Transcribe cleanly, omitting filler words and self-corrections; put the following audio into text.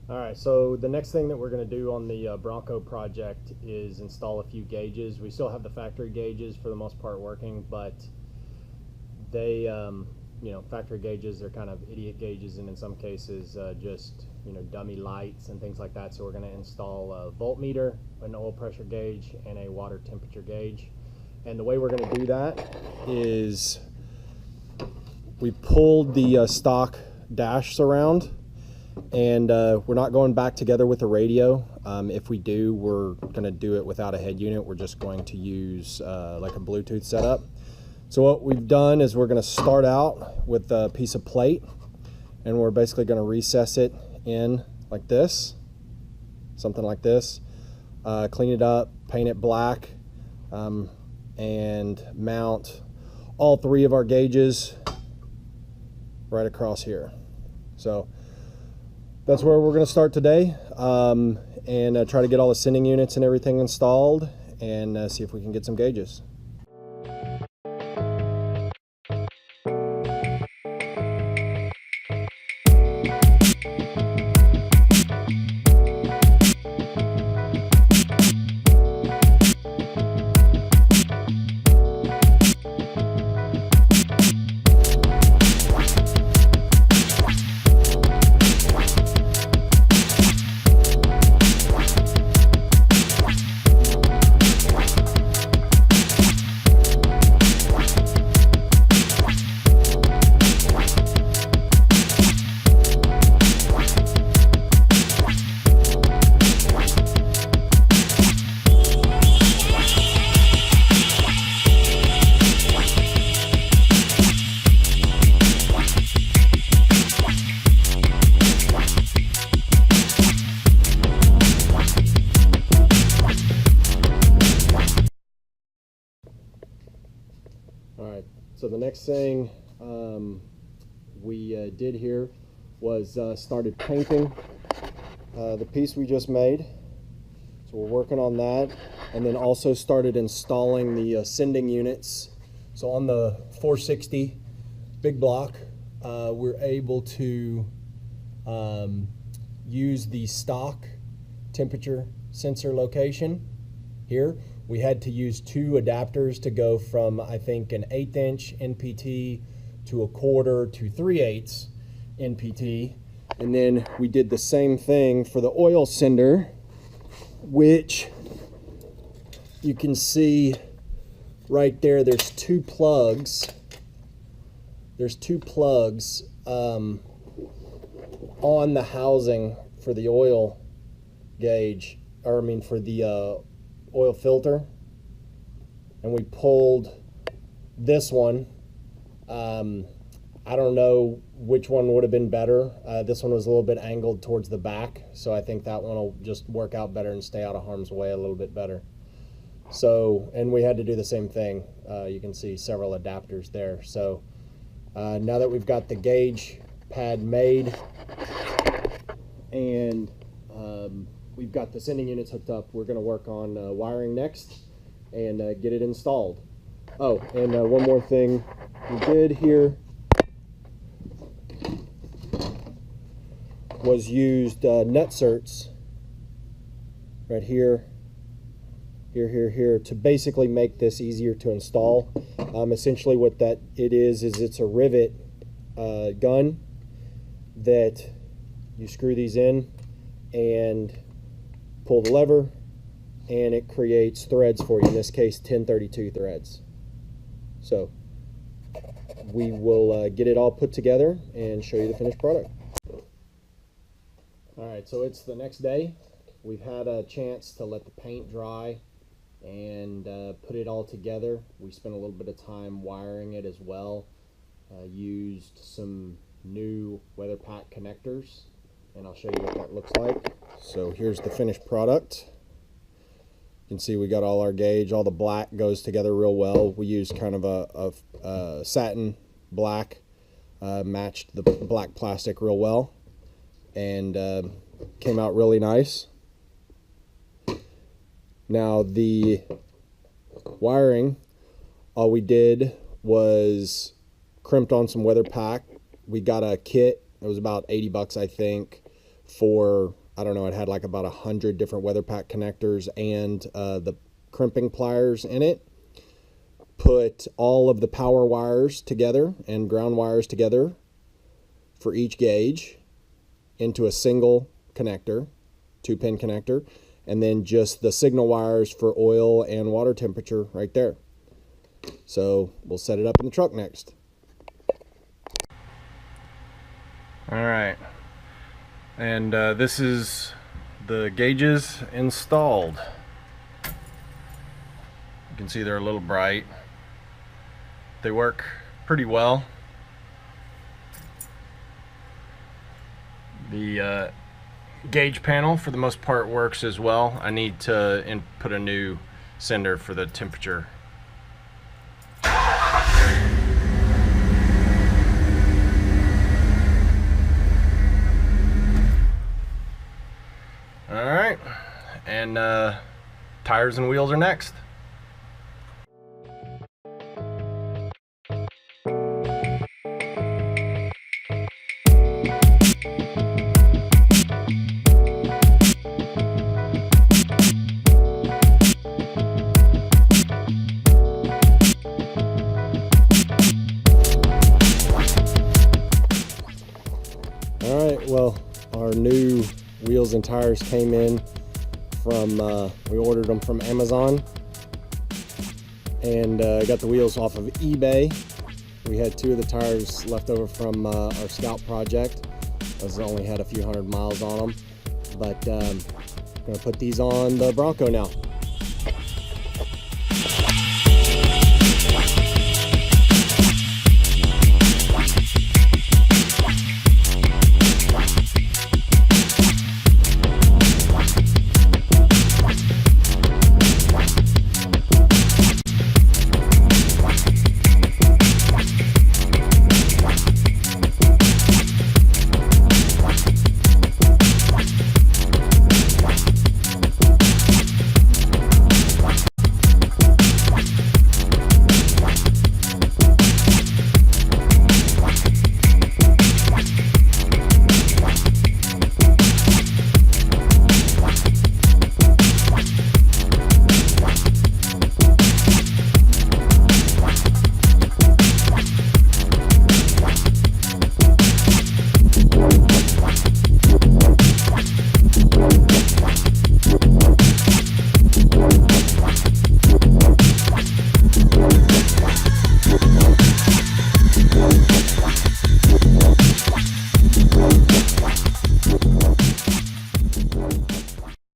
Alright, so the next thing that we're going to do on the Bronco project is install a few gauges. We still have the factory gauges for the most part working, but they, you know, factory gauges are kind of idiot gauges, and in some cases just, you know, dummy lights and things like that. So we're going to install a voltmeter, an oil pressure gauge, and a water temperature gauge. And the way we're going to do that is we pulled the stock dash around, and we're not going back together with the radio. If we do, we're going to do it without a head unit. We're just going to use like a Bluetooth setup. So what we've done is we're going to start out with a piece of plate, and we're basically going to recess it in like this, something like this, clean it up, paint it black, and mount all three of our gauges right across here. So that's where we're going to start today, and try to get all the sending units and everything installed, and see if we can get some gauges. Alright, so the next thing we did here was started painting the piece we just made. So we're working on that, and then also started installing the sending units. So on the 460 big block, we're able to use the stock temperature sensor location here. We had to use two adapters to go from, I think, an 1/8 inch NPT to a 1/4 to 3/8 NPT. And then we did the same thing for the oil sender, which you can see right there. There's two plugs. There's two plugs on the housing for the oil gauge, or I mean for the oil filter, and we pulled this one. I don't know which one would have been better. This one was a little bit angled towards the back, so I think that one will just work out better and stay out of harm's way a little bit better. So, and we had to do the same thing. You can see several adapters there. So now that we've got the gauge pad made, and we've got the sending units hooked up, we're going to work on wiring next and get it installed. Oh, and one more thing we did here was used nut certs right here, here to basically make this easier to install. Essentially what that is it's a rivet gun that you screw these in and pull the lever, and it creates threads for you, in this case 1032 threads. So we will get it all put together and show you the finished product. Alright, so it's the next day. We've had a chance to let the paint dry and put it all together. We spent a little bit of time wiring it as well. Used some new weather pack connectors, and I'll show you what that looks like. So here's the finished product. You can see we got all our gauge. All the black goes together real well. We used kind of a satin black, matched the black plastic real well, and came out really nice. Now the wiring All we did was crimped on some weather pack. We got a kit. It was about 80 bucks, I think, for, I don't know, it had like about 100 different weather pack connectors and the crimping pliers in it. Put all of the power wires together and ground wires together for each gauge into a single connector, 2-pin connector, and then just the signal wires for oil and water temperature right there. So we'll set it up in the truck next. All right, and this is the gauges installed. You can see they're a little bright. They work pretty well. The gauge panel for the most part works as well. I need to input a new sender for the temperature. All right, and tires and wheels are next. All right, well, our new wheels and tires came in from, we ordered them from Amazon, and got the wheels off of eBay. We had 2 of the tires left over from our Scout project. Those only had a few hundred miles on them, but I'm gonna put these on the Bronco now.